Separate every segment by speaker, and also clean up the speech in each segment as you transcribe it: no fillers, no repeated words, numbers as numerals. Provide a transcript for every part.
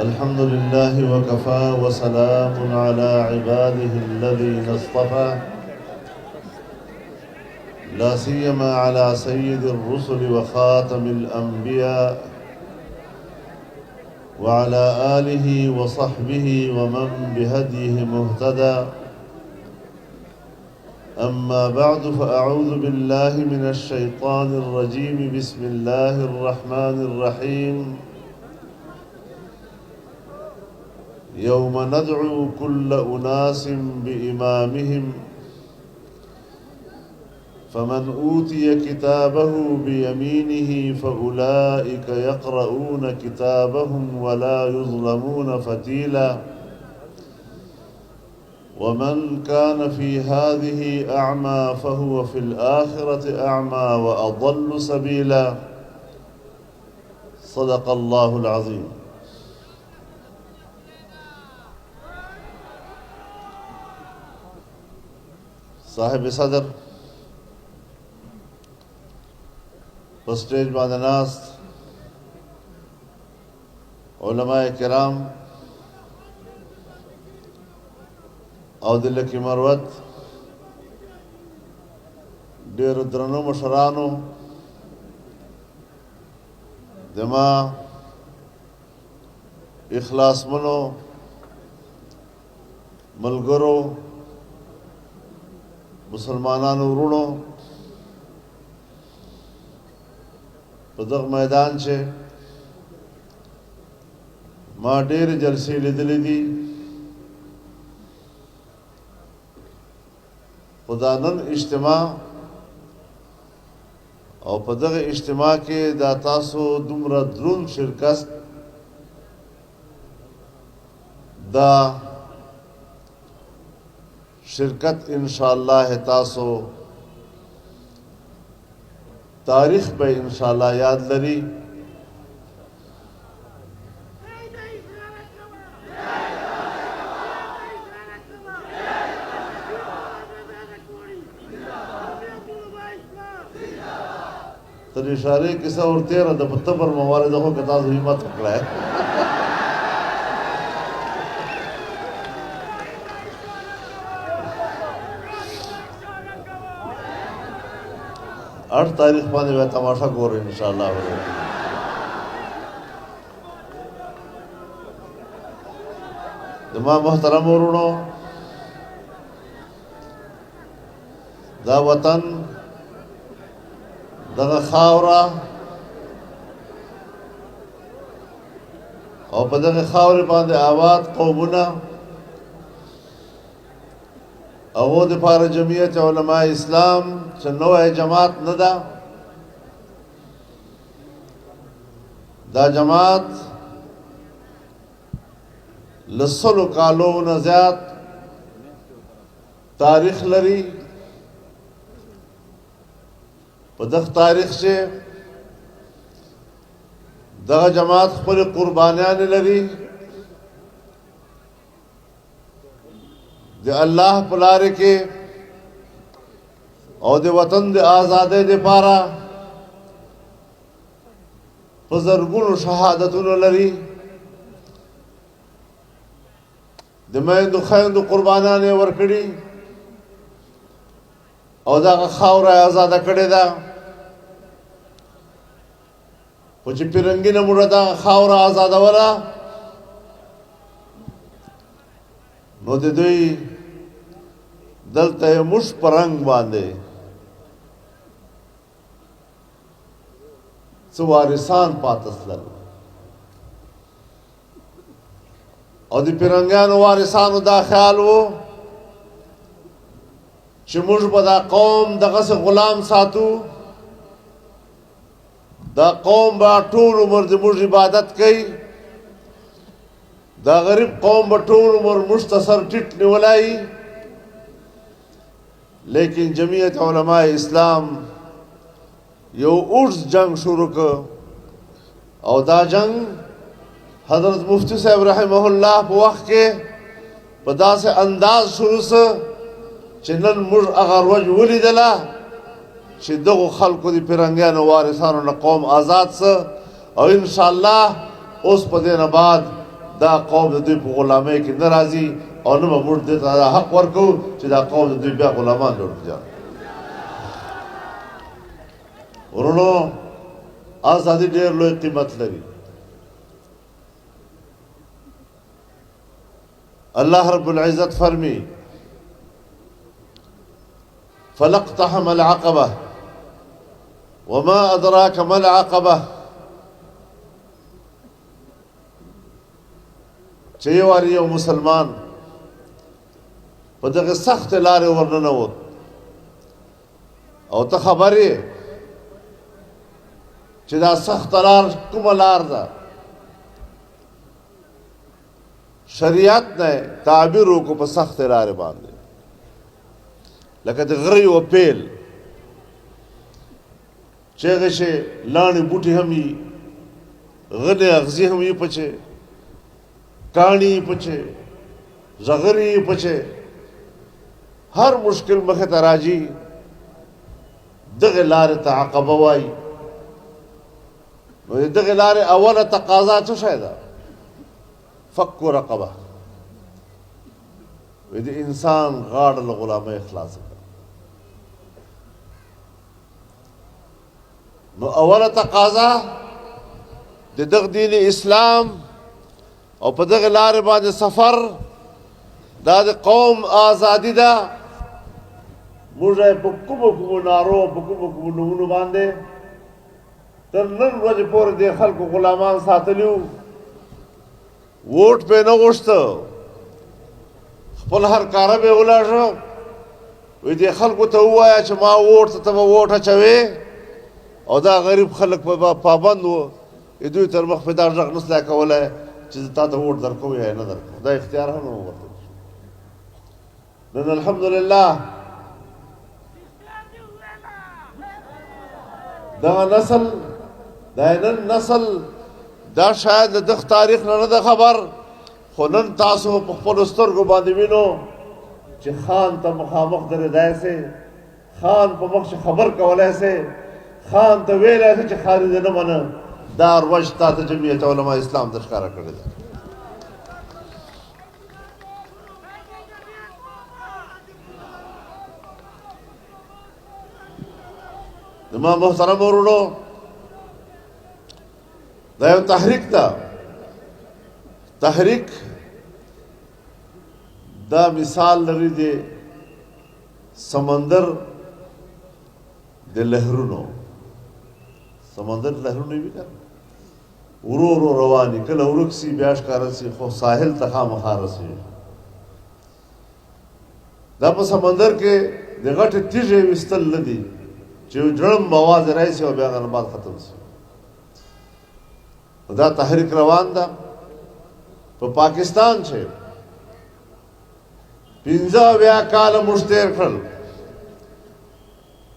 Speaker 1: الحمد لله وكفى وسلام على عباده الذين اصطفى لا سيما على سيد الرسل وخاتم الأنبياء وعلى آله وصحبه ومن بهديه مهتدى أما بعد فأعوذ بالله من الشيطان الرجيم بسم الله الرحمن الرحيم يوم ندعو كل أناس بإمامهم فمن أوتي كتابه بيمينه فأولئك يقرؤون كتابهم ولا يظلمون فتيلا ومن كان في هذه أعمى فهو في الآخرة أعمى وأضل سبيلا صدق الله العظيم. صاحب صدر پر سٹیج باندې ناست علماء کرام او د لکې مروت ډېرو درنو مشرانو زما اخلاصمنو ملګرو مسلمانانو ورونو په دغه میدان چې ما ډېرې جلسې لیدلې دي خو دا نن اجتماع او په دغه اجتماع کې دا تاسو دومره دروند شرکت دا شرکت انشاءاللہ تاسو تاریخ به انشاءاللہ یاد لري تر اشاره کیسه اور 13 د پتبر موارد هو که تاسو همت وکړای اٹھ تاریخ باندې به تماشا ګورو ان شاء الله. زما محترم ورونو دا وطن دغه خاوره او په دغه خاورې باندې آباد قومونه او د پاره جمعیت علماء اسلام چې نوې جماعت نه ده دا جماعت لسلو کالو نه زیات تاریخ لري په دغه تاریخ چې دغه جماعت خپل قربانیان لري د الله په لار کې او د وطن د آزادۍ لپاره په زرګونو شهادتونه لري د میندو خویندو قربانیان یې ورکړي او دغه خاوره آزاده کړې ده خو چې پیرنګي نه موږ دغه خاوره آزادوله نو د دوی دلته موږ په رنګ باندې څو وارثان پاتې شول او د پیرنګانو وارثانو دا خیال وو چې موږ به دا قوم دغه غلام ساتو دا قوم به ټول عمر د موږ عبادت کوي دا غریب قوم به ټول عمر مختصر ټیټ نیولای لیکن جمعیت علماء اسلام یو اوږد جنگ شروع کړ او دا جنگ حضرت مفتی صاحب رحمه الله په وخت کې په داسې انداز شروع سه چې نن موږ هغه ورځ ولیدله چې دغو خلکو د پیرنګیانو وارثانو نه قوم آزاد سه او انشاءالله اوس په دې نه بعد دا قوم د دوی په غلامۍ کې نه راځي او نه به موږ دې ته دا حق ورکوو چې دا قوم د دوی بیا غلامان جوړ کړي. ورونو ازادي ډېر لوی قیمت لري. الله رب العزت فرمی فلاقتحم العقبة وما أدراك ما العقبة چې یو وار یو مسلمان په دغه سخت لارې ورننوت او ته خبر یې چې دا سخت لار کومه لار ده شریعت نه تعبیر وکړو په سخت لارې باندې لکه د غرې و پیل چې هغه شی لاڼې بوټي هم وي غنې اغزي هم وي پچې کاڼي پچې زغرې پچې هر مشکل مخې ته راځي دغه لارې ته عقبه وایي. نو دغه لارې اوله تقاضا څه شی ده؟ فک رقبه وی د انسان غاړه له غلامۍ خلاصه کړه. نو اوله تقاضا د دغه دین اسلام او په دغه لارې باندې سفر دا د قوم ازادي ده. موږ په کومو نارو په کومو نومونو باندې تر نن ورځې پورې د خلکو غلامان ساتلي وو. ووټ پې نه غوښته خپل هر کاره به ولاړ شو وی دې خلکو ته ووایه چې ما ووټ ته به ووټ اچوې او دا غریب خلک په پابند وو دوی تر مخ په دا غږ نسلی کولی چې تا ته ووټ درکوم یا نه درکوم دا اختیار هم نه ورته. نن الحمدلله دغه نسل دا نن نسل دا شاید د دغه تاریخ نه ده خبر خو نن تاسو په خپلو سترګو باندې وینو چې خان ته مخامخ درېدای سې خان په مخ خبر کولی سې خان ته ویلی سې چې خالي دې نه منه. دا روش تا ته جمعیت علما اسلام ته ښکاره کړې ده. زما محترم ورونو دا یو تحریک ده. تحریک دا مثال لري د سمندر د لهرونو. سمندر لهرونه وي که ورو ورو رواني کله ورک سي بیا ښکاره سي خو ساحل ته خامخا رسېږي. دا په سمندر کې د غټې تیږې ویستل نه دي چې یو جړم مواد راشي او بیا هغه بعد ختم شي. دا تحریک روان ده په پاکستان چې 15 کاله موږ تېر کړل.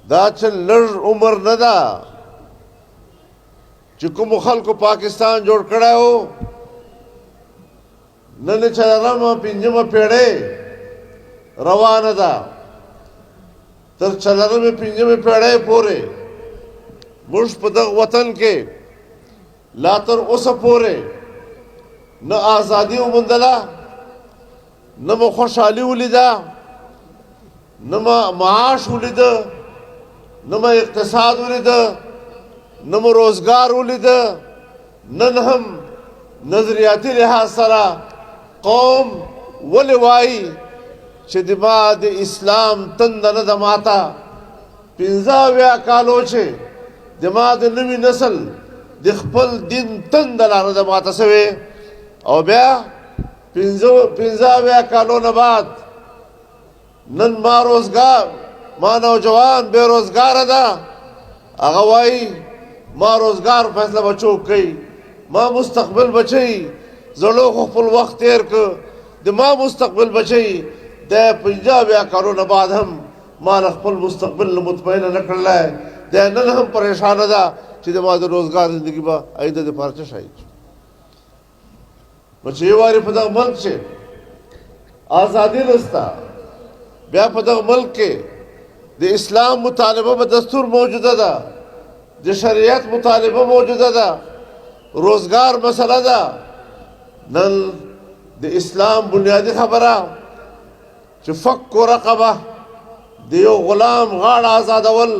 Speaker 1: دا چې لږ عمر نه ده چې کومو خلکو پاکستان جوړ کړی و. نن څلورمه 5مه پېړۍ روانه ده تر 4مه 5مه پېړۍ پورې موږ په دغه وطن کې لا تر اوسه پورې نه ازادي وموندله نه مو خوشحالي ولیده نه مو معاش ولیده نه مو اقتصاد ولیده نه مو روزګار ولیده. نن هم نظریاتي لحاظ سره قوم ولې وایي چې د ما د اسلام تنده نه ده ماته. 15 کالو چې د ما د نوي نسل د خپل دین تنده لا نه ده ماته سوې او بیا 15 کالو نه بعد نن ما روزګار ما نوجوان بے روزګاره ده هغه وایي ما روزګار فیصله بچو کوي ما مستقبل بچي زړو خو خپل وخت تیر که د ما مستقبل بچي د 50 کالو نه بعد هم ما خپل مستقبل نه مطمئنه نه کړلی د نن هم پریشانه ده چې د ما د روزګار زندگی به آینده د پاره څه شی. چې یو وارې په دغه ملک چې ازادي نشته، بیا په دغه ملک کې د اسلام مطالبه په دستور موجوده ده، د شریعت مطالبه موجوده ده، روزګار مسله ده. نن د اسلام بنیادی خبره چې فک رقبه د یو غلام غاړه آزادول،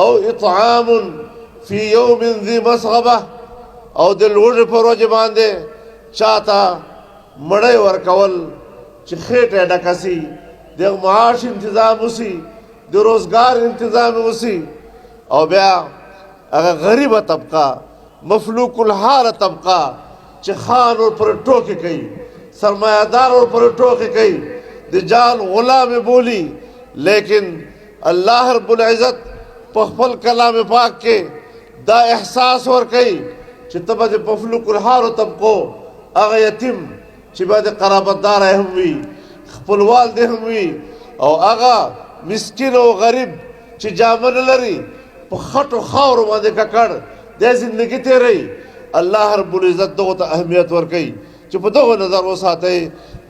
Speaker 1: او اطعام فی یوم ذی مسغبه، او د لوږې په ورځې باندې چاته مړۍ ورکول چې خېټه ډکه سي، د معاش انتظام وسي، د روزګار انتظام وسي. او بیا هغه غریبه طبقه، مفلوک الحال طبقه چې خان ور پر ټوکې کوي، سرمایهدار ور پر ټوکې کوي، د جان غلام بولی، لیکن الله رب العزت په خپل کلام پاک کې دا احساس ور کوي چې ته به د مفلوک الحال طبقو هغه یتیم چې به د قرابتدار هم وي، خپلوال دې هم وي، او هغه مسکین او غریب چې جامه نه لري، په خټو خاورو باندې ککړ د زندگی تیری، الله رب العزت دغه ته اهمیت ورکوي چې په دغه نظر وساتئ.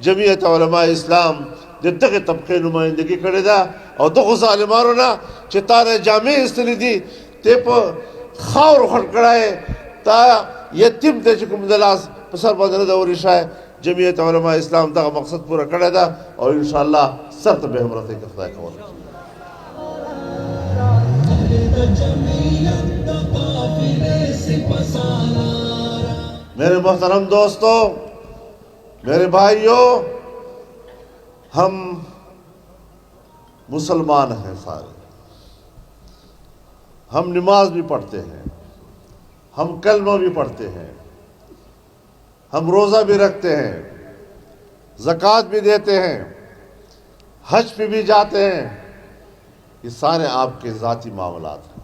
Speaker 1: جمعیت علماء اسلام د دغه طبقې نمایندګي کړې ده، او دغه ظالمانو نه چې تا نه جامې ایستلې دي، ته په خاورو خټ کړی، تا یتیم ته چې کوم د لاس په سر باندې نه ده ورېښی. جمعیت علماء اسلام دغه مقصد پوره کړی ده، او انشاءالله سر ته به هم رسوي که خدای کولی. मेरे मोहतरम दोस्तों, मेरे भाइयों, हम मुसलमान हैं सारे, हम नमाज भी पढ़ते हैं, हम कलमा भी पढ़ते हैं, हम रोज़ा भी रखते हैं, ज़कात भी देते हैं, हज पे भी जाते हैं. ये सारे आपके ज़ाती मामलात हैं.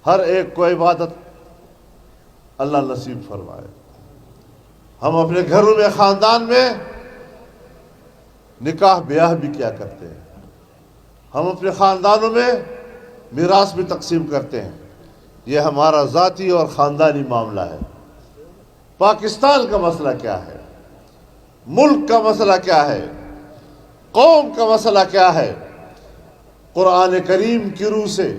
Speaker 1: हर एक को इबादत अल्लाह नसीब फरमाए. हम अपने घरों में, ख़ानदान में निकाह ब्याह भी क्या करते हैं, हम अपने ख़ानदानों में मीरास भी तकसीम करते हैं. ये हमारा ज़ाती और ख़ानदानी मामला है. पाकिस्तान का मसला क्या है, मुल्क का मसला क्या है, कौम का मसला क्या है, कुरान करीम की रूह से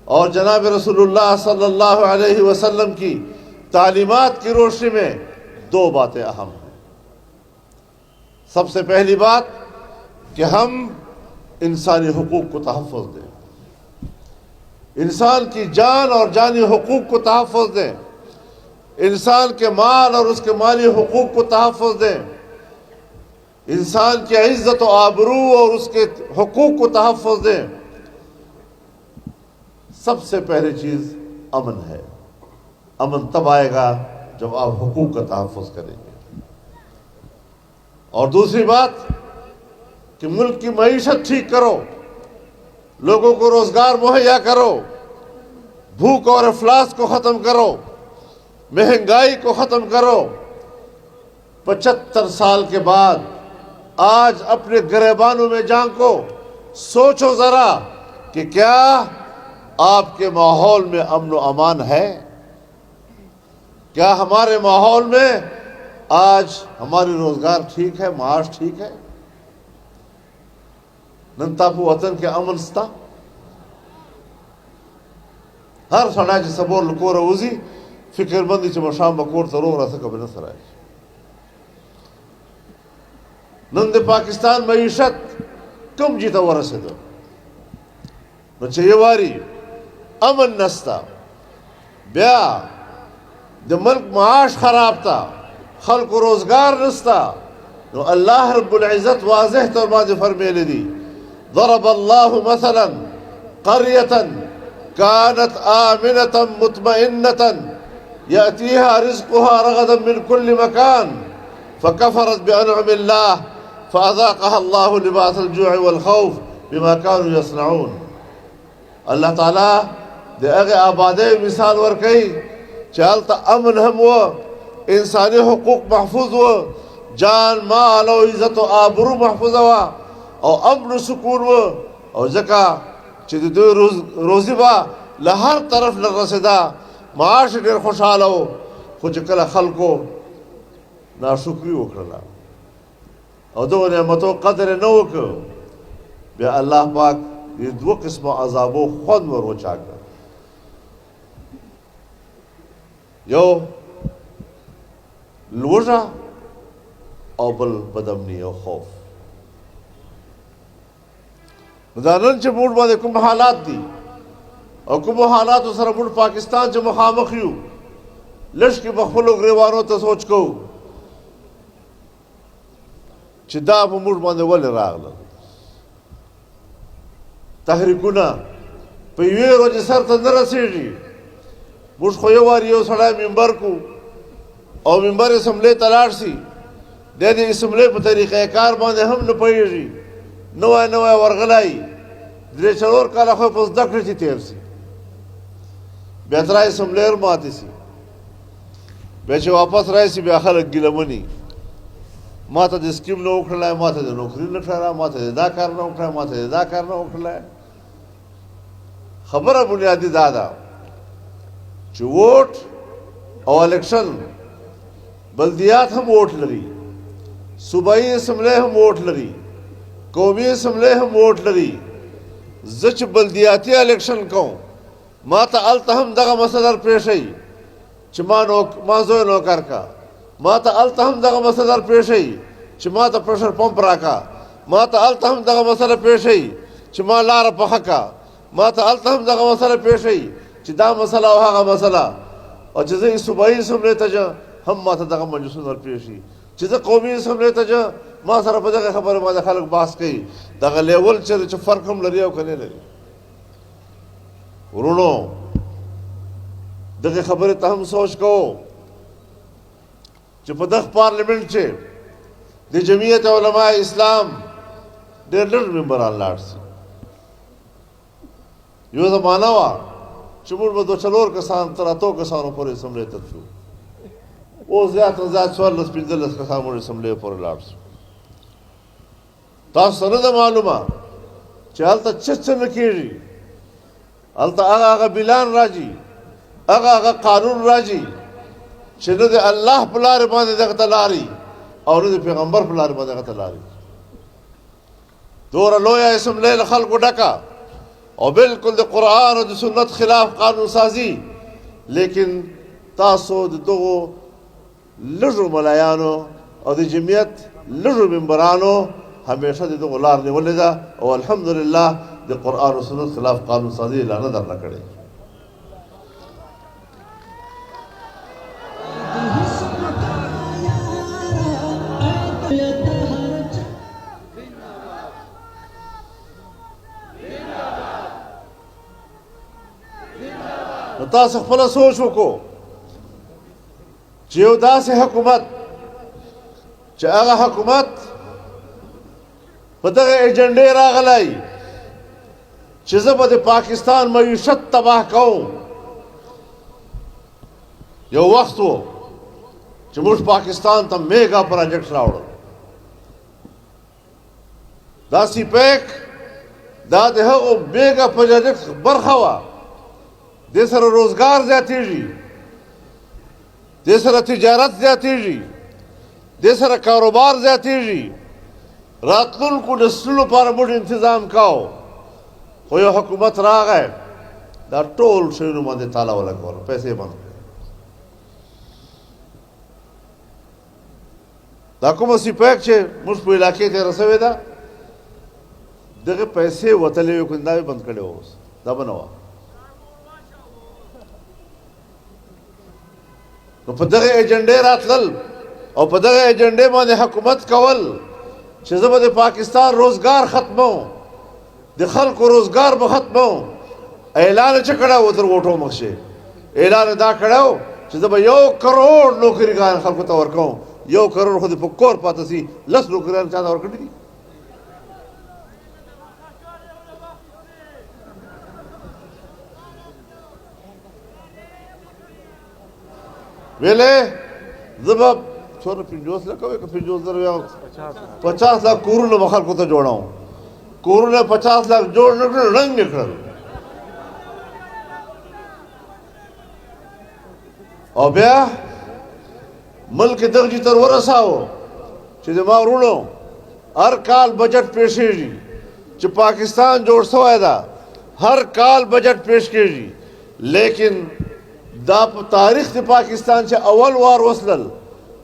Speaker 1: और जनाब रसूलुल्लाह सल्लल्लाहु अलैहि वसल्लम की तालीमात की रोशनी में दो बातें अहम हैं. सबसे पहली बात कि हम इंसानी हुकूक को तहफ़्फ़ुज़ दें, इंसान की जान और जानी हुकूक को तहफ़्फ़ुज़ दें, इंसान के माल और उसके माली हुकूक को तहफ़्फ़ुज़ दें, इंसान की इज़्ज़त और आबरू और उसके हुकूक को तहफ़्फ़ुज़ दें. सबसे पहली चीज़ अमन है. अमन तब आएगा जब आप हुकूक का तहफ़्फ़ुज़ करेंगे. और दूसरी बात कि मुल्क की मईशत ठीक करो, लोगों को रोज़गार मुहैया करो, भूख और अफलास को ख़त्म करो, महंगाई को ख़त्म करो. 75 साल के बाद आज अपने गिरबानों में झांको, सोचो ज़रा कि क्या आपके माहौल में अमन व अमान है, क्या हमारे माहौल में आज हमारी रोज़गार ठीक है, माश ठीक है. नंतापू वतन के अमन स्ता हर सड़ा च सबोर लकोर उजी फिक्रमंदी च मशाम बकोर तरो रस कबे न सराय. नंद पाकिस्तान मईशत कम जीता वरसे दो बच्चे ये वारी अमन नस्ता, ब्या द मुल्क माश खराब था, खल को रोज़गार नस्ता. तो अल्लाह रब्बुल इज़्ज़त वाज़ेह तौर पर फरमाने दी, ज़रबल्लाहु मसलन क़रियतन कानत आमिनतन मुतमइन्नतन यअतीहा रिज़्क़ुहा रग़दन मिन कुल्लि मकान फ़कफ़रत बिअनअमिल्लाह फ़अज़ाक़हा अल्लाहु लिबासल जूअ वल खौफ़ बिमा कानू यसनऊन. अल्लाह ताला दे अगे आबादे मिसाल वर कई चलता अमन हम वो इंसानी हुकूक महफूज वो, जान माल और इज़्ज़त और आबरू महफूज हुआ, और अमन सुकून वो, और जका चिद दो रोज़ी बा लहर तरफ न रसदा, माश डेर खुशहाल हो, कुछ कल खल को ناشکري وکړله او دغو نعمتو قدر یې نه وکړ بیا الله پاک دې دوه قسمه عذابو خوند ور وچا کړ یو لوږه او بل بدامني او خوف دا نن چې موږ باندې کوم حالات دي او کوم حالاتو سره موږ پاکستان چې مخامخ یو لږ کې په خپلو ګریوانو ته سوچ کوو چې دا په موږ باندې ولې راغلل تحریکونه په یوې ورځې سر ته نه رسېږي موږ خو یو وار یو سړی منبر کو او منبر اسمبلۍ ته لاړ شي د دې اسمبلۍ په طریقه کار باندې هم نه پوهېږي نوی نوی ورغلی درې څلور کاله خو په زده کړه چې تېر شي بیا تر اسمبلۍ ماتې شي بیا چې واپس راشي بیا خلک ګیلمني ما ته د سکیم نه وکړلی ما ته د نوکري نه کړله ما ته د دا کار نه وکړی ما ته د دا کار نه وکړلی خبره بنیادي دا ده چې ووټ او الیکشن بلدیات هم ووټ لري صوبایي اسمبلی هم ووټ لري قومي اسمبلی هم ووټ لري زه چې بلدیاتي الیکشن کوم ما ته هلته هم دغه مسله در پرېښئ چې ما زوی نوکر کا ما ته هلته هم دغه مسله در پرېښئ چې ما ته پرشر پمپ راکا ما ته هلته هم دغه مسله پرېښئ چې ما لاره پخه کا ما ته هلته هم دغه مسله پرېښئ چې دا مسله او هغه مسله او چې زه صوبایي اسمبلی ته ځم هم ما ته دغه مجلسونه در پرېښي چې زه قومي اسمبلی ته ځم ما سره په دغه خبره باندې خلک بحث کوي دغه لیول چې فرق هم لري او که نه لري ورونو دغه خبرې ته هم سوچ کوو چې په دغه پارلیمنټ چې د جمعیت علماء اسلام ډېر لږ ممبران لاړ شي یو زمانه وه چې موږ به دوه څلور کسان تر اتو کسانو پورې اسمبلۍ ته تلو اوس زیات نه زیات 14 15 کسان موږ اسمبلۍ پورې لاړ شو تاسو ته نه ده معلومه چې هلته څه نه کېږي هلته هغه بلان راځي هغه قانون راځي چې نه د الله په لارې باندې دغه ته لاري او نه د پیغمبر په لارې باندې دغه ته لاري دومره لویه اسمبلۍ له خلکو ډکه او بالکل د قرآن او د سنت خلاف قانون سازي لیکن تاسو د دغو لږو ملایانو او د جمعیت لږو ممبرانو همیشه د دغو لار نیولې ده او الحمدلله د قرآن او سنت خلاف قانون سازي اعلان نه درنه کړې نو تاسو خپله سوچ وکړو چې یو داسې حکومت چې هغه حکومت په دغه ایجنډې راغلی چې زه به د پاکستان معیشت تباه کوم یو وخت و چې موږ پاکستان ته میګا پراجیکټ راوړل دا سی پیک دا د هغو میګا پراجیکټ برخه وه دې سره روزګار زیاتېږي دې سره تجارت زیاتېږي دې سره کاروبار زیاتېږي راتلونکو نسلونو لپاره موږ انتظام کوو خو یو حکومت راغی دا ټول شیونو باندې تاله ولګول پیسې بند کړې دا کومه سیپیک چې موږ په علاقې ته رسوې ده دغه پیسې وتلې وې کوم دا یې بند کړې اوس دا به نه وه نو په دغه ایجنډې راتلل او په دغه ایجنډې باندې حکومت کول چې زه به د پاکستان روزګار ختموم د خلکو روزګار به ختموم اعلان یې چې کړی و تر ووټو مخکې اعلان یې دا کړی و چې زه به 1 کروڑ نوکریګان خلکو ته ورکوم 1 کروڑ خو دې په کور پاته سي 10 نوکریان چا ته ورکړي دي ویلې زه به څومره 50 لکه وي که 50 لک کورونه به خلکو ته جوړوم کورونه 50 لک جوړ نه کړل رنګ یې کړل او بیا ملک دغه تر ورساو چې د ما ورونو هر کال بجټ پیښیږي چې پاکستان جوړ شوی ده هر کال بجټ پیش کیږي لیکن دا په تاریخ د پاکستان چې اول وار وصلل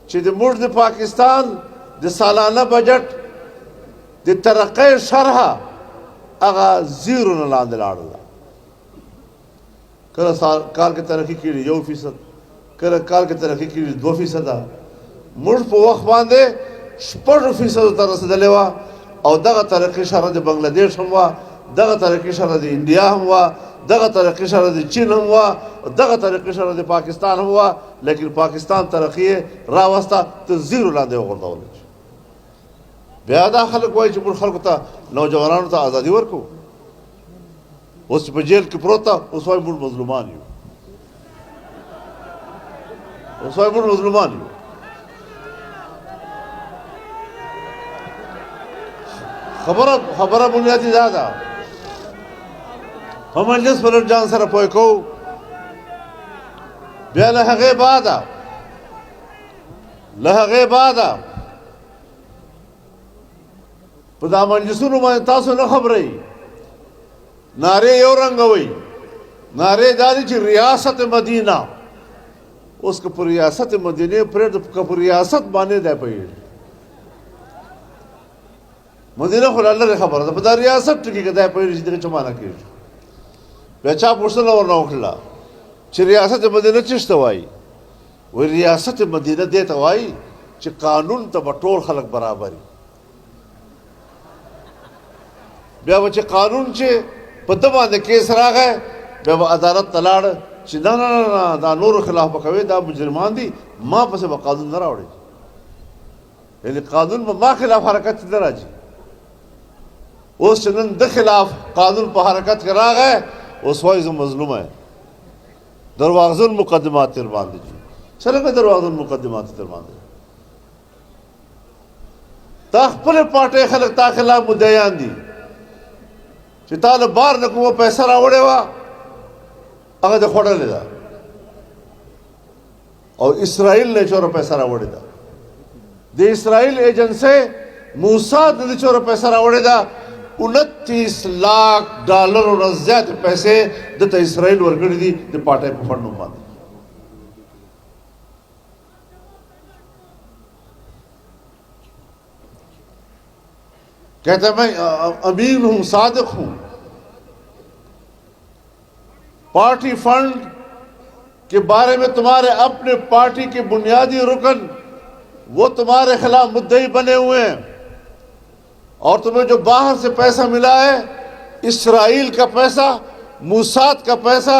Speaker 1: چې د موږ د پاکستان د سالانه بجټ د ترقۍ شرحه هغه زیرو نه لاندې لاړله کله کال کې ترقي کړي 1% کله کال کې ترقي کړي 2% موږ په وخت باندې 6% ته رسېدلې وه او دغه ترقي شرح د بنګلادیش هم وه دغه ترقي شرح د انډیا هم وه دغه ترقي شرح د چین هم وه دغه ترقي شرح د پاکستان هم وه لیکن پاکستان ترقي یې راوسته ته زیرو لاندې وغورځولی بیا دا خلک وایي چې موږ خلکو ته نوجوانانو ته ازادي ورکړو اوس په جیل کې پروت ده اوس وایي موږ مظلومان یو اوس وایي موږ مظلومان یو خبره بنیادي دا ده په مجلس په لږ ځان سره پوه کوو بیا له هغې بعده په دا مجلسونو باندې تاسو نه خبرئ نارې یو رنګه وئ نارې دا دي چې ریاست مدینه اوس که په ریاست مدینې پرېږده که په ریاست باندې دی پوهېږي مدینه خو لا لرې خبره ده په دا ریاست ټکي که دی پوهېږي چې دغه څه معنی کېږي بیا چا پوښتنه ورنه وکړله چې ریاست مدینه څه ته وایي وایي ریاست مدینه دې ته وایي چې قانون ته به ټول خلک برابر وي بیا به چې قانون چې په ده باندې کیس راغی بیا به عدالت ته لاړ چې نه نه نه دا نورو خلاف به کوې دا مجرمان دي ما پسې به قانون نه راوړي یعنې قانون به ما خلاف حرکت نه راځي اوس چې نن ده خلاف قانون په حرکت کې راغی اوس وایي زه مظلومه یم درواغجن مقدمات تر باندې دي څرنګه درواغجن مقدمات تر باندې تا خپلې پارټۍ خلک تا خلاف مدعیان دي چې تا له بار نه کومه پیسه راوړې وه هغه دې خوړلې ده او اسرائیل نه چوره پیسه راوړې ده د اسرائیل ایجنسۍ موساد نه چوره پیسه راوړې ده 29 लाख डॉलर نه زیات پیسې دته اسرائیل ورکړي دي د پارټۍ په فنډ باندې कहते मैं अमीन हूं सादिक हूं पार्टी फंड के बारे में तुम्हारे अपने पार्टी के बुनियादी रुकन वो तुम्हारे खिलाफ मुद्दई बने हुए हैं और तुम्हें जो बाहर से पैसा मिला है इसराइल का पैसा मूसाद का पैसा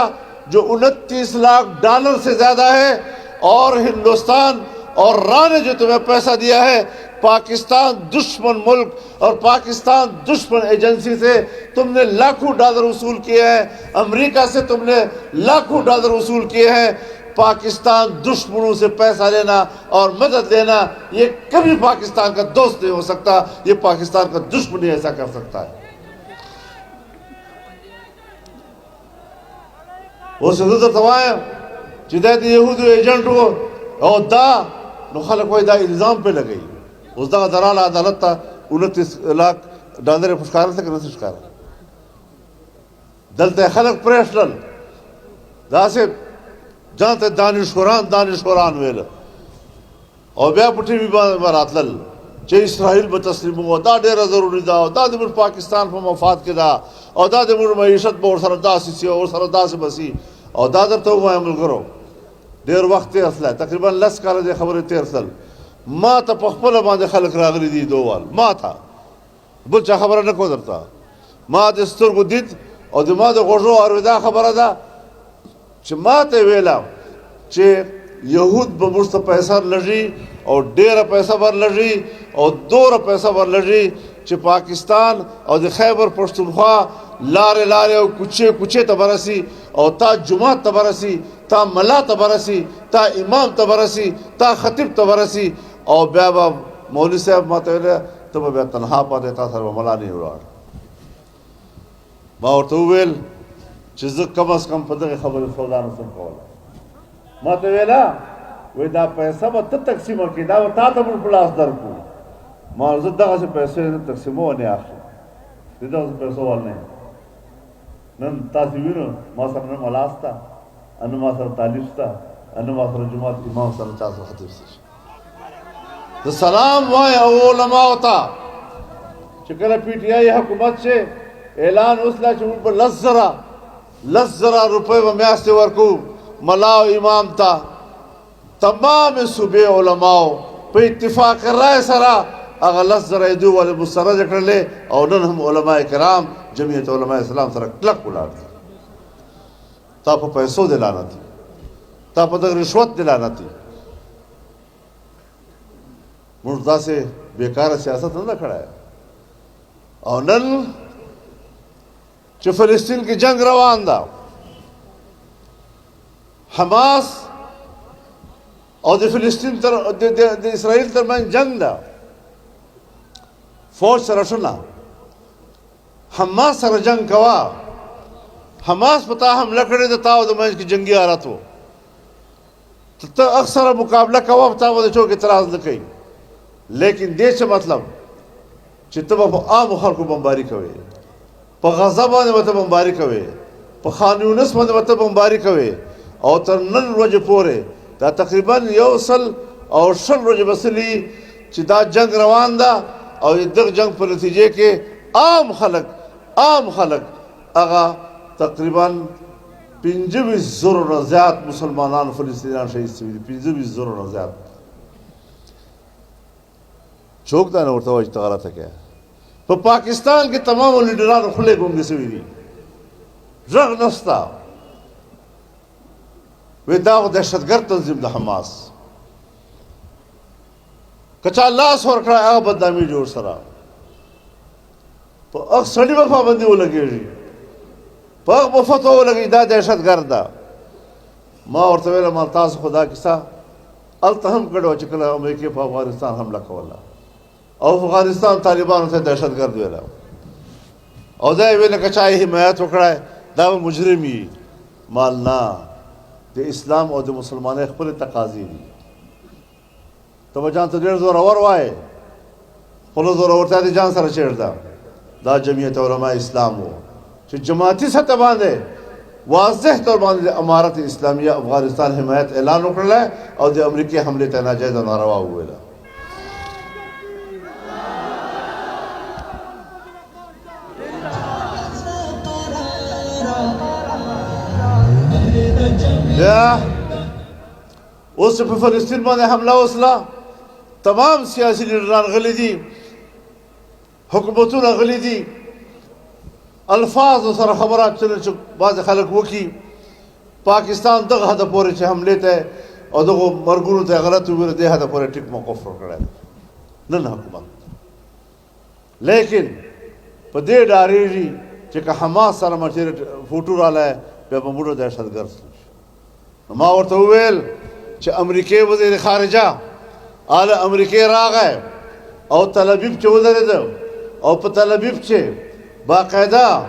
Speaker 1: जो 29 लाख डॉलर से ज्यादा है और हिंदुस्तान और रा ने जो तुम्हें पैसा दिया है पाकिस्तान दुश्मन मुल्क और पाकिस्तान दुश्मन एजेंसी से तुमने लाखों डॉलर वसूल किए हैं अमेरिका से तुमने लाखों डॉलर वसूल किए हैं पाकिस्तान दुश्मनों से पैसा लेना और मदद लेना ये कभी पाकिस्तान का दोस्त नहीं हो सकता ये पाकिस्तान का दुश्मन ही ऐसा कर सकता है वो सदर तवाए जिदायत यहूदी एजेंट हो और दा नुखल कोई दा इल्जाम पे लगी उस दा दराल अदालत था 29 लाख डॉलर फुशकार से करने से फुशकार दलते खलक प्रेशनल दासे जानते दानिशवरान वेल और बया पुठी भी बरातल चे इसराइल में तस्लीम हुआ दा डेरा जरूरी दा दा दिमुर पाकिस्तान पर मफाद के दा और दा दिमुर मईशत पर सरदा से और सरदा से बसी और दादर तो मैं अमल करो डेर वक्त असला तकरीबन 10 काल दे खबर तेरसल ما ته په خپل باندې خلک راغلي دي دوال ما ته بل چا خبره نه کو درته ما د سترګو دید او د ما د غوږو اورېدا خبره ده چې ما ته ویلا چې یهود به موږ ته پیسې لږي او ډېره پیسې ورلږي او دوره پیسې ورلږي چې پاکستان او د خیبر پښتونخوا لارې لارې او کوچې ته برسي او تا جمعه ته برسي تا ملا ته برسي تا امام ته برسي تا خطیب ته برسي او بیا به مولوي صاحب ما ته ویل ته به بیا تنها پاتې تا سره به ملا نه ولاړ ما ورته وویل چې زه کم از کم په دغې خبرې سودا نه شم کولی ما ته ویله
Speaker 2: وی دا پیسه به ته تقسیمه کړي دا به تا ته موږ په لاس درکړو ما زه دغسې پیسې نه تقسیمو نه اخلم د دغسې پیسو وال نه نن تاسو وینو ما سره نه ملا شته نه ما سره طالب شته نه ما سره جومات امام سره چا سره خطیب شته
Speaker 1: د سلام وای او علماو ته چې کله پی ټی آی حکومت چې اعلان وسله چې موږ به 10,000 روپۍ به میاشتې ورکو ملا او امام ته تمام صوبې علماو په اتفاق رای سره هغه 10,000 یې دوی ولې مسترد کړلې او نن هم علما کرام جمعیت علماء اسلام سره کلک ولاړ دي تا په پیسو دې لعنت دي تا په دغه رشوت دې لعنت دي موږ داسې بیکاره سیاست نه کړی او نن چې فلسطین کې جنگ روان ده حماس او د فلسطین د اسرائیل ترمنځ جنگ ده فوج سره شونه حماس سره جنگ کوا حماس پتا حمله کړې ده تا او د منځ کې جنگي حالت و ته اکثره مقابله کوا تا و د چوک اعتراض نه کوي لیکن دې څه مطلب چې ته په عام خلکو بمباري کوي په غزه باندې ورته بمباري کوي په خان یونس باندې ورته بمباري کوي او تر نن ورځې پورې دا تقریبا 100 ورځې بسلي چې دا جنگ روان ده او دغه جنگ په نتیجې کې عام خلک هغه تقریبا 25,000 نه زیات مسلمانان فلسطینیان شهید شوي دي 25,000 نه زیات څوک دا نه ورته وایي چې ته غلطه کوې په پاکستان کې تمامو لیډرانو خولې ګونګې شوي دي غږ نشته وی دا خو دهشتګرد تنظیم د حماس که چا لاس ورکړی هغه بدنامي جوړ سره په هغه سړي به پابندي ولګېږي په هغه به فتوا ولګېږي دا دهشتګرد ده ما ورته ویله ما تاسو خو دا کیسه هلته هم کړې وه چې کله امریکې په افغانستان حمله کوله او افغانستان طالبانو ته دهشتګرد ویله او دا یې ویله که چا یې حمایت وکړی دا به مجرم وي مال نه د اسلام او د مسلمانۍ خپلې تقاضې دي ته به ځان ته ډېر زورور وایې خپله زورورتیا دې ځان سره چېږده دا جمعیت علماء اسلام و چې جماعتي سطح باندې واضح طور باندې د امارت اسلامیه افغانستان حمایت اعلان وکړلی او د امریکې حملې ته ناجایز او ناروا وویله بیا اوس په فلسطین باندې حمله وسله تمام سیاسي لیډران غلي دي حکومتونه غلي دي الفاظ سره خبرات چې بعض خلک وکي پاکستان دغه هدف پورې چې حملې ته او دغه مرګونو ته غلط ویل دی هدف پورې ټیک موقف ورکړی نن حکومت لیکن په دې ډارېږي چې که حماس سره مچېر فوټو رالی بیا به موږ دهشتګرد ما ورته وویل چې امریکې وزیر خارجه آل امریکې راغی او تل ابیب چې ودرېده او په تل ابیب چې باقاعده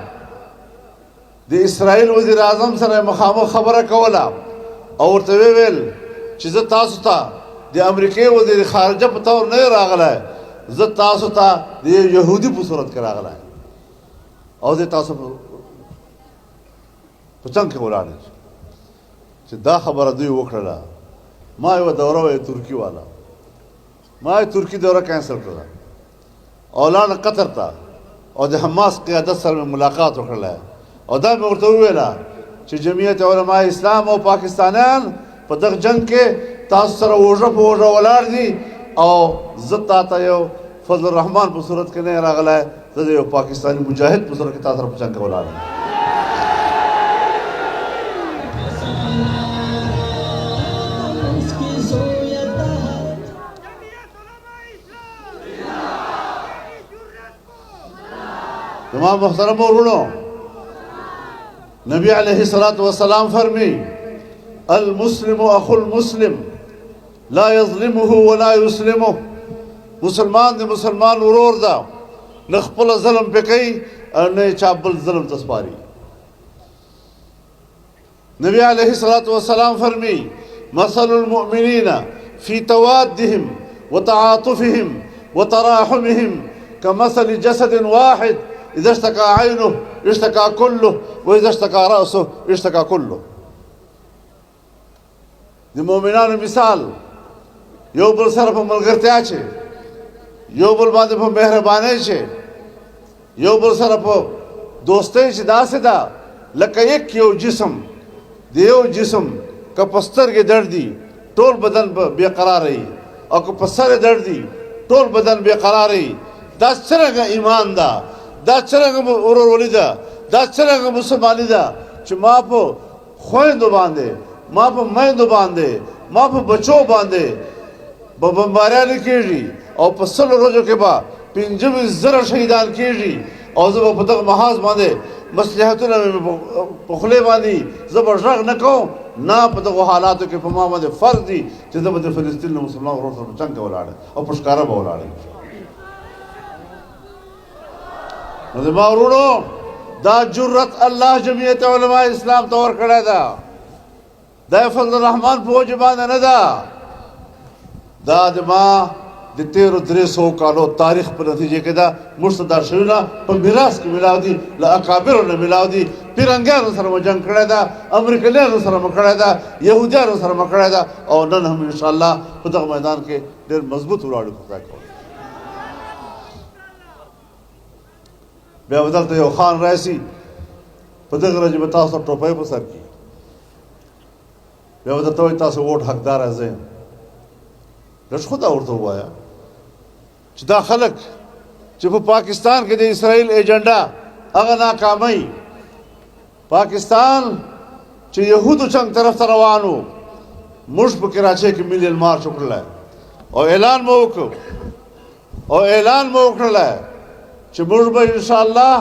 Speaker 1: د اسرائیل وزیر اعظم سره مخامخ خبره کوله او ورته ویل چې زه تاسو ته د امریکې وزیر خارجه په طور نه راغلی زه تاسو ته د یهودي په صورت کې راغلی او زه تاسو په څنګ کې ولاړ چې دا خبره دوی وکړله ما یوه دوره وه ترکي والا ما یې ترکي دوره کینسل کړله او لاړه قطر ته او د حماس قیادت سره مې ملاقات وکړلی او دا مې ورته وویله چې جمعیت علماء اسلام او پاکستانیان په دغه جنګ کې تاسو سره اوږه په اوږه ولاړ دي او زه تا ته یو فضل الرحمن په صورت کې نه راغلی زه د یو پاکستاني مجاهد په صورت کې تا سره په جنګ کې ولاړ یم تمام محترم ورونو نبی علیہ الصلوۃ والسلام فرمی المسلم اخو المسلم لا یظلمه ولا یسلمه مسلمان دی مسلمان ورور دا نه خپل ظلم پې کوي او نه چا بل ظلم ته سپاري نبی علیہ الصلوۃ والسلام فرمی مثل المؤمنين في توادهم وتعاطفهم وتراحمهم كمثل جسد واحد إذا اشتكى عينه اشتكى كله وإذا اشتكى رأسه اشتكى كله. د مؤمنانو مثال یو بل سره په ملګرتیا چې یو بل باندې په مهربانۍ چې یو بل سره په دوستۍ چې داسې ده لکه یک یو جسم د یو جسم که په سترګې درد دي ټول بدن به بېقراره وي او که په سر درد دي ټول بدن بېقراره وي. دا څرنګه ایمان ده، دا څرنګه ورورولي ده، دا څرنګه مسلماني ده چې ما په خویندو باندې، ما په میندو باندې، ما په بچو باندې به بمباریانې کېږي او په 100 ورځو کې به 25,000 شهیدان کېږي او زه به په دغه محاذ باندې مصلحتونه په خولې باندې زه به غږ نه کوم. نه، په دغو حالاتو کې په ما باندې فرض دي چې زه به د فلسطین له مسلمان ورور سره په جنګ کې ولاړ او په ښکاره به ولاړ. نو زما وروڼو دا جرأت الله جمعیت علماء اسلام ته ورکړی ده، دا فضل الرحمن په وجه باندې نه ده، دا د ما د 1300 کالو تاریخ په نتیجه کې ده. موږ ته دا شیونه په میراث کې میلاو دي، له اکابرو نه میلاو دي. پیرنګیانو سره مو جنګ کړی ده، امریکایانو سره مو کړی ده، یهودیانو سره مو کړی ده او نن هم انشاءالله په دغه میدان کې ډېر مضبوط ولاړو کوو. بیا به دلته یو خان راشي په دغه ورځې به تاسو ټوپۍ په سر کړي، بیا به درته وایي تاسو ووټ حقداره ځئ. لږ خو دا ورته ووایه چې دا خلک چې په پاکستان کې د اسرائیل ایجنډا هغه ناکامۍ، پاکستان چې یهودو څنګ طرف ته روان و، موږ په کراچۍ کې ملي مارچ وکړلی او اعلان مو وکړ چې موږ به انشاءالله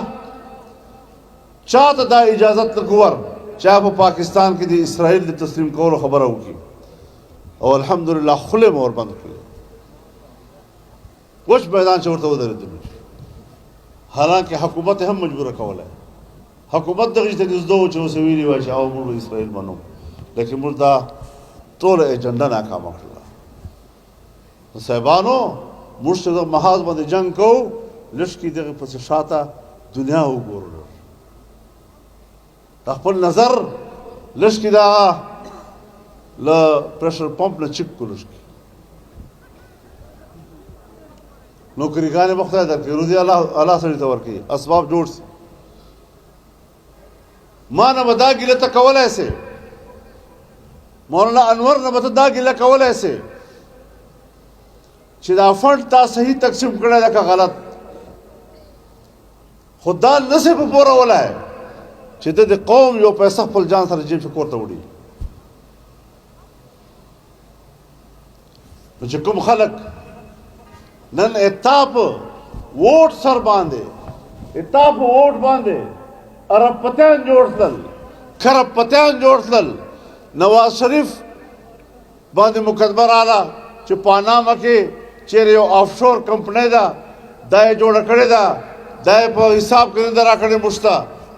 Speaker 1: چاته دا اجازت نه کوو چې په پاکستان کې د اسرائیل د تسلیم کولو خبره وکړي او الحمدلله خولې مو وربند کړې. وچ میدان چې ورته ودرېدلو، حالانکه حکومت هم مجبوره کولی، حکومت دغې ته نږدې و چې اوس ویلي وای چې او موږ به اسرائیل منو، لیکن موږ دا ټوله ایجنډه ناکامه کړله. نو صاحبانو موږ چې دغه محاذ باندې جنګ کوو، لږ کې دغې پسې شاته دنیا وګورو، د خپل نظر لږ کې دا له پریشر پمپ نه چک کړو، لږ کې نوکریګانې به خدای درکړي، روزي الله سړي ته ورکړي، اسباب جوړ شي. ما نه به دا ګیله ته کولی سې، مولانا انور نه به ته دا ګیله کولی سې چې دا فنډ تا صحیح تقسیم کړی ده که غلط، خو دا نسې په پورولی چې د دې قوم یو پیسه خپل جان سره جیب کې کور ته وړي. نو چې کوم خلک نن اتاپ ووټ سر باندې، اتاپ ووټ باندې ارب پتیان جوړ تلل، خرب پتیان جوړ تلل، نواز شریف باندې مقدمه راغله چې پاناما کې چیرې یو آفشور کمپنۍ ده، دا یې جوړه کړې ده، دا یې په حساب کې نه ده راکړې، موږ ته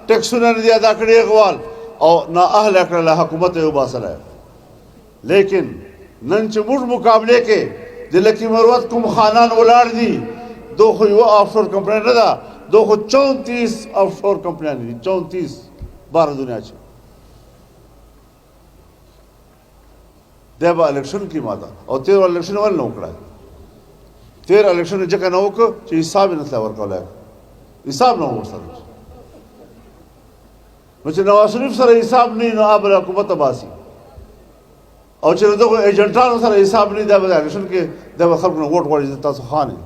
Speaker 1: ټیکسونه نه دي ادا کړي اغوال او نااهله کړله، حکومت یې وباسلی. لیکن نن چې موږ مقابلې کې د لکي مروت کوم خانان ولاړ دي، دو خو یوه آفشور کمپنۍ نه ده، دو خو 34 آفشور کمپنیانې دي، 34 باره دنیا چې دی به الیکشن کې ماته او 13 الیکشن ولې نه وکړی؟ 13 الیکشن ځکه نه وکړه چې حساب یې نه تلی ورکولی، حساب نه و ورسره. نو چې نواز شریف سره حساب نه وي نو هغه به حکومت ته باسي، او چې د دغو ایجنټانو سره حساب نه وي دا به د الیکشن کې دا به خلکو نه ووټ غواړي چې تاسو خان یې.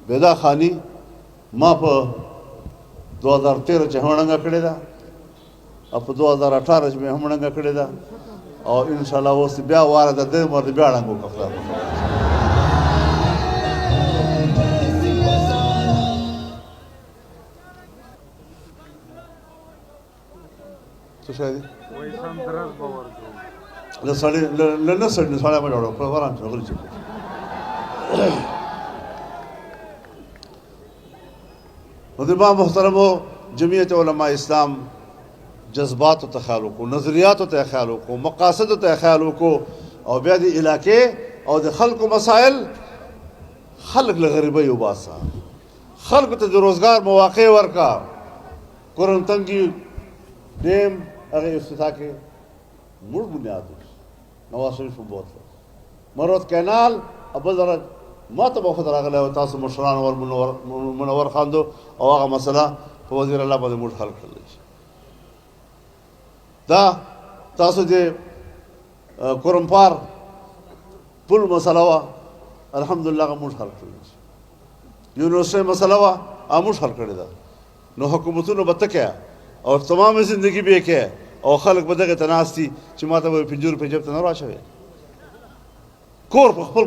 Speaker 1: بېدا خاني ما په 2013 چې هم ړنګه کړې ده او په 2018 چې مې هم ړنګه کړې ده او انشاءالله اوس بیا واره ده دې مرد بیا ړنګ وکړه خدای څه شی دی؟ له سړي له نه سړي سړی مه جوړوه، په وران چې غلي چې نو د ما محترمو جمعیت علماء اسلام جذبات ته خیال وکړو نظریات ته خیال وکړو مقاصد ته خیال وکړو او بیا د علاقې او د خلکو مسائل خلک له غریبۍ وباسه خلکو ته د روزګار مواقع ورکا قرن تنګي ډیم هغه افتتاح کې موږ بنیاد نواز شریف بوتله مروت کینال ابل درج ما ته به خود راغلی او تاسو مشران ور منور خاندو او هغه مسله په وزیر الله باندې موږ حل کړلی شي دا تاسو د کورمپار پل مسله وه الحمدلله هغه موږ حل کړلی شي یونیورسټۍ مسله وه هغه موږ حل کړې ده نو حکومتونو به ته کوې او تمام زندگی به یې کوې او خلک به دغې ته ناست دي چې ما ته به 50 روپۍ جیب ته نه راچوې کور په خپل